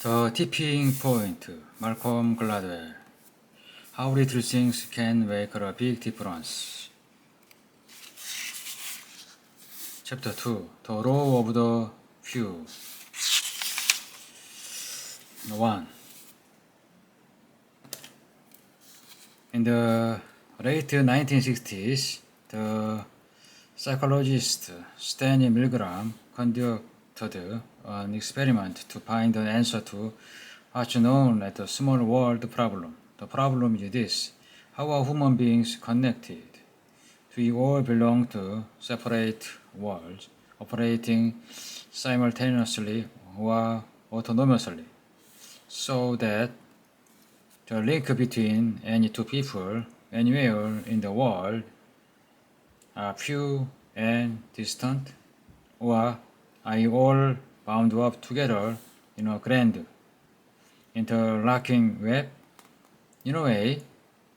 The Tipping Point, Malcolm Gladwell. How little things can make a big difference. Chapter 2, The Law of the Few. 1. In the late 1960s, the psychologist Stanley Milgram conducted an experiment to find an answer to what's known as the small world problem. The problem is this: how are human beings connected? We all belong to separate worlds, operating simultaneously or autonomously, so that the link between any two people anywhere in the world are few and distant, or are you all bound up together in a grand interlocking web? In a way,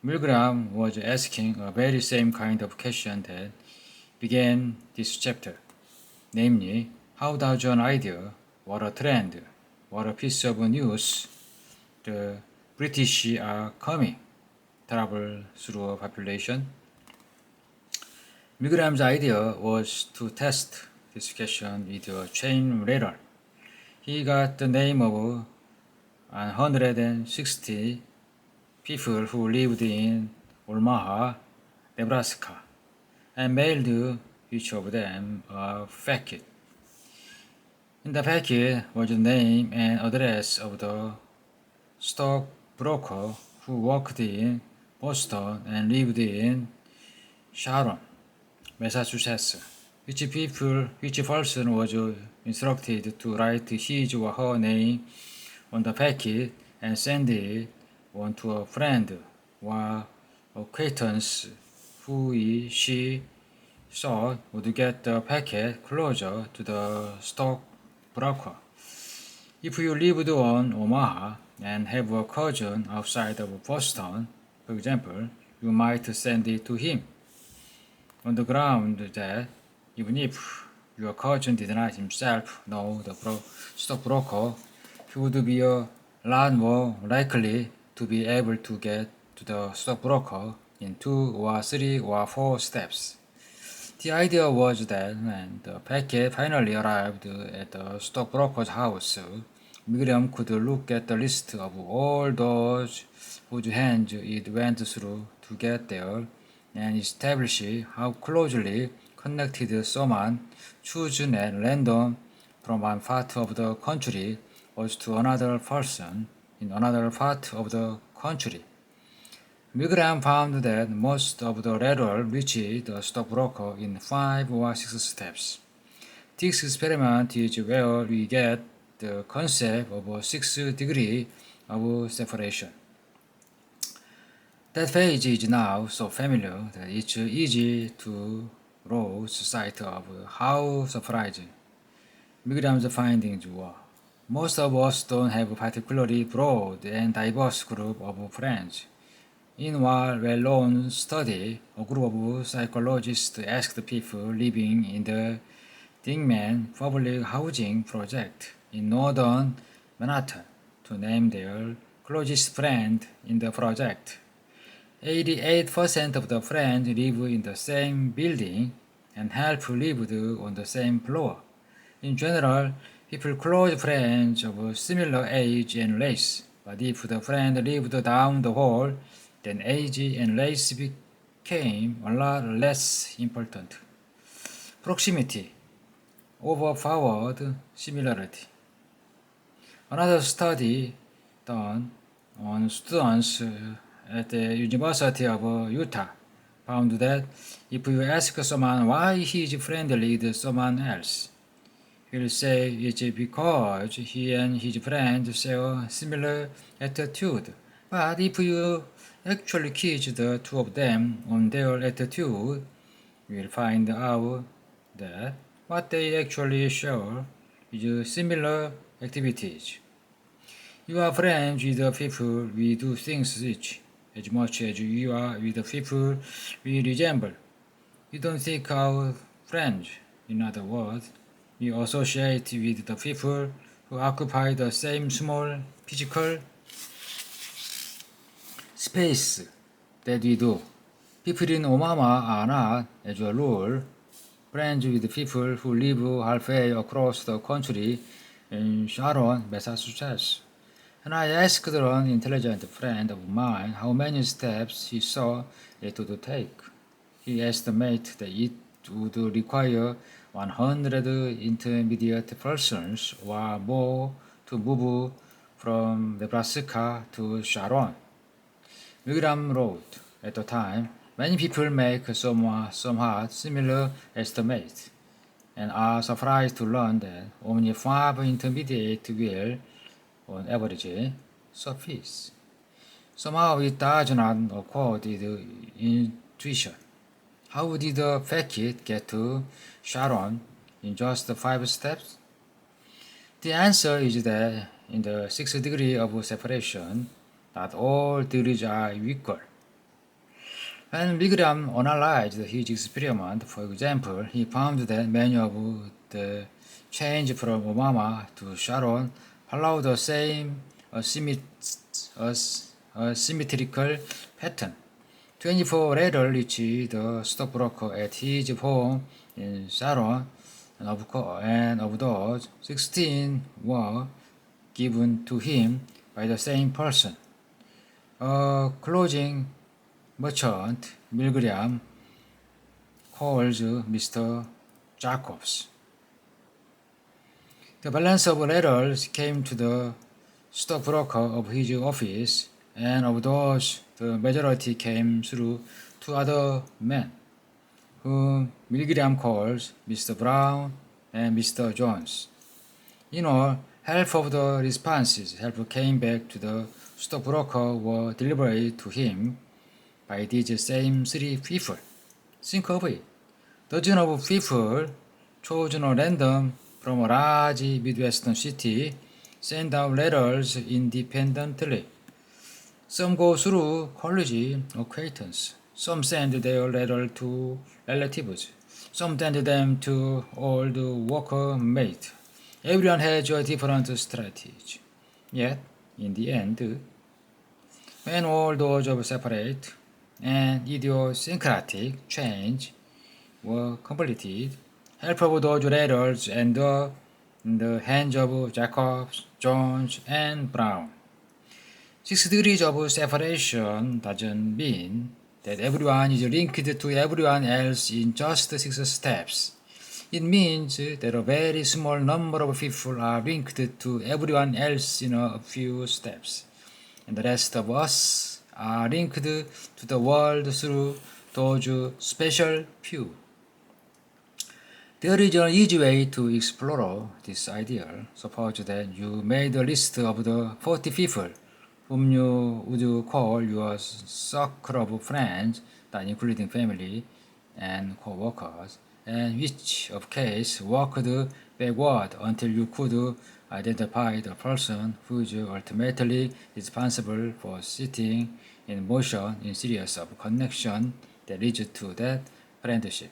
Milgram was asking a very same kind of question that began this chapter, namely, how does an idea, or a trend, or a piece of news the British are coming travel through a population? Milgram's idea was to test this question with a chain letter. He got the name of 160 people who lived in Omaha, Nebraska, and mailed each of them a packet. In the packet was the name and address of the stockbroker who worked in Boston and lived in Sharon, Massachusetts. Each person was instructed to write his or her name on the packet and send it on to a friend or acquaintance who she thought would get the packet closer to the stockbroker. If you lived on Omaha and have a cousin outside of Boston, for example, you might send it to him, on the ground that even if your cousin did not himself know the stockbroker, he would be a lot more likely to be able to get to the stockbroker in 2 or 3 or 4 steps. The idea was that when the packet finally arrived at the stockbroker's house, Milgram could look at the list of all those whose hands it went through to get there and establish how closely connected someone chosen at random from one part of the country was to another person in another part of the country. Milgram found that most of the letters reached the stockbroker in 5 or 6 steps. This experiment is where we get the concept of a 6th degree of separation. That phrase is now so familiar that it's easy to lose sight of how surprising Milgram's findings were. Most of us don't have a particularly broad and diverse group of friends. In one well-known study, a group of psychologists asked people living in the Dingman public housing project in northern Manhattan to name their closest friend in the project. 88% of the friends live in the same building and half lived on the same floor. In general, people close friends of similar age and race, but if the friend lived down the hall, then age and race became a lot less important. Proximity overpowered similarity. Another study done on students at the University of Utah found that if you ask someone why he is friendly with someone else, he'll say it's because he and his friends share similar attitude. But if you actually quiz the two of them on their attitude, you'll find out that what they actually share is similar activities. You are friends with the people we do things with, as much as you are with the people we resemble. You don't think our friends, in other words, we associate with the people who occupy the same small physical space that we do. People in Omama are not, as a rule, friends with people who live halfway across the country in Sharon, Massachusetts. And I asked an intelligent friend of mine how many steps he saw it would take. He estimated that it would require 100 intermediate persons or more to move from Nebraska to Sharon. Milgram wrote, at the time, many people make somewhat similar estimates and are surprised to learn that only 5 intermediate will, on average, suffice. Somehow it does not accord with intuition. How did the packet get to Sharon in just 5 steps? The answer is that in the 6th degree of separation, not all degrees are equal. When Milgram analyzed his experiment, for example, he found that many of the change from Obama to Sharon follow the same symmetrical pattern. 24 later reached the stockbroker at his home in Sharon, and of those, 16 were given to him by the same person. A closing merchant, Milgram, calls Mr. Jacobs. The balance of letters came to the stockbroker of his office, and of those, the majority came through 2 other men, whom Milgram calls Mr. Brown and Mr. Jones. In all, half of the responses came back to the stockbroker were delivered to him by these same 3 people. Think of it. Dozens of people, chosen at random from a large Midwestern city, send out letters independently. Some go through college acquaintance. Some send their letter to relatives. Some send them to old workmates. Everyone has a different strategy. Yet, in the end, when all those of separate and idiosyncratic change were completed, half of those letters ended up in the hands of Jacobs, Jones, and Brown. 6 degrees of separation doesn't mean that everyone is linked to everyone else in just 6 steps. It means that a very small number of people are linked to everyone else in a few steps, and the rest of us are linked to the world through those special few. There is an easy way to explore this idea. Suppose that you made a list of the 40 people whom you would call your circle of friends, not including family and co-workers, and which of case worked backward until you could identify the person who is ultimately responsible for setting in motion a series of connections that leads to that friendship.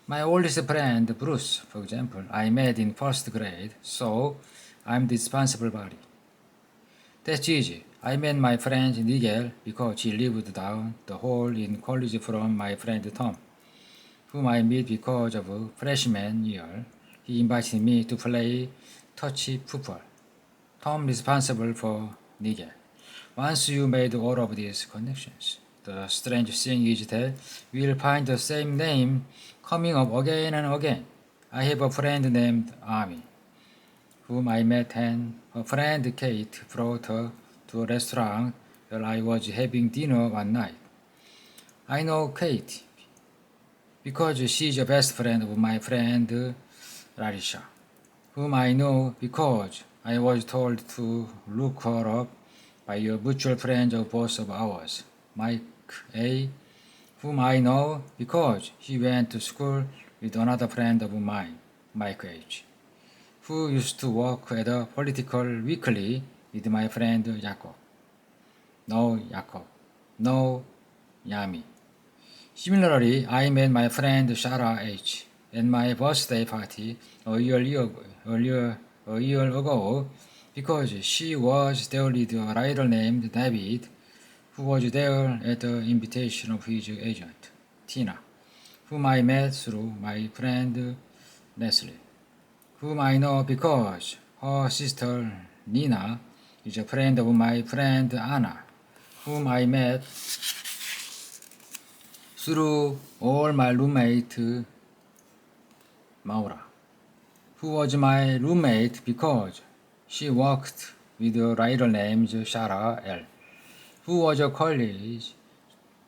My oldest friend, Bruce, for example, I met in 1st grade, so I'm the responsible body. That's easy. I met my friend Nigel because he lived down the hall in college from my friend Tom, whom I met because of freshman year. He invited me to play touch football. Tom responsible for Nigel. Once you made all of these connections, the strange thing is that we'll find the same name coming up again and again. I have a friend named Amy, whom I met, and her friend Kate brought her to a restaurant where I was having dinner one night. I know Kate because she's a best friend of my friend Larisha, whom I know because I was told to look her up by a mutual friend of both of ours, Mike A., whom I know because he went to school with another friend of mine, Mike H., who used to work at a political weekly with my friend Jacob. No Jacob. No Yami. Similarly, I met my friend Sarah H. at my birthday party a a year ago because she was there with a writer named David, who was there at the invitation of his agent, Tina, whom I met through my friend Leslie, whom I know because her sister Nina is a friend of my friend Anna, whom I met through all my roommate Maura, who was my roommate because she worked with a writer named Shara L, who was a college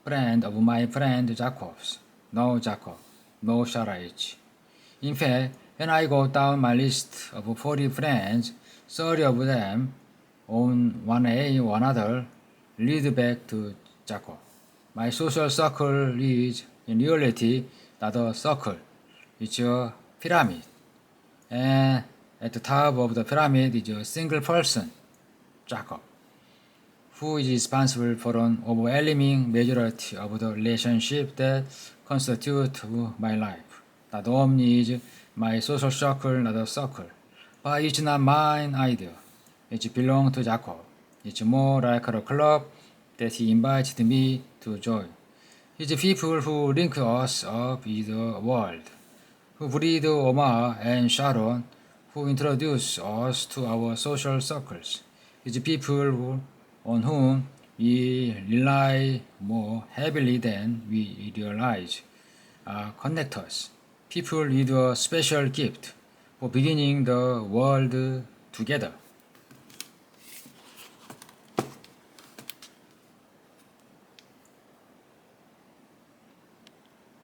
friend of my friend Jacob's. No Jacob, no Shara H. In fact, when I go down my list of 40 friends, 30 of them on one A or another lead back to Jacob. My social circle is, in reality, not a circle. It's a pyramid. And at the top of the pyramid is a single person, Jacob, who is responsible for an overwhelming majority of the relationships that constitute my life. Not only is my social circle not a circle, but it's not mine either. It belongs to Jacob. It's more like a club that he invited me to join. It's the people who link us up with the world, who breed Omar and Sharon, who introduce us to our social circles. It's the people on whom we rely more heavily than we realize connect us. People with a special gift for beginning the world together.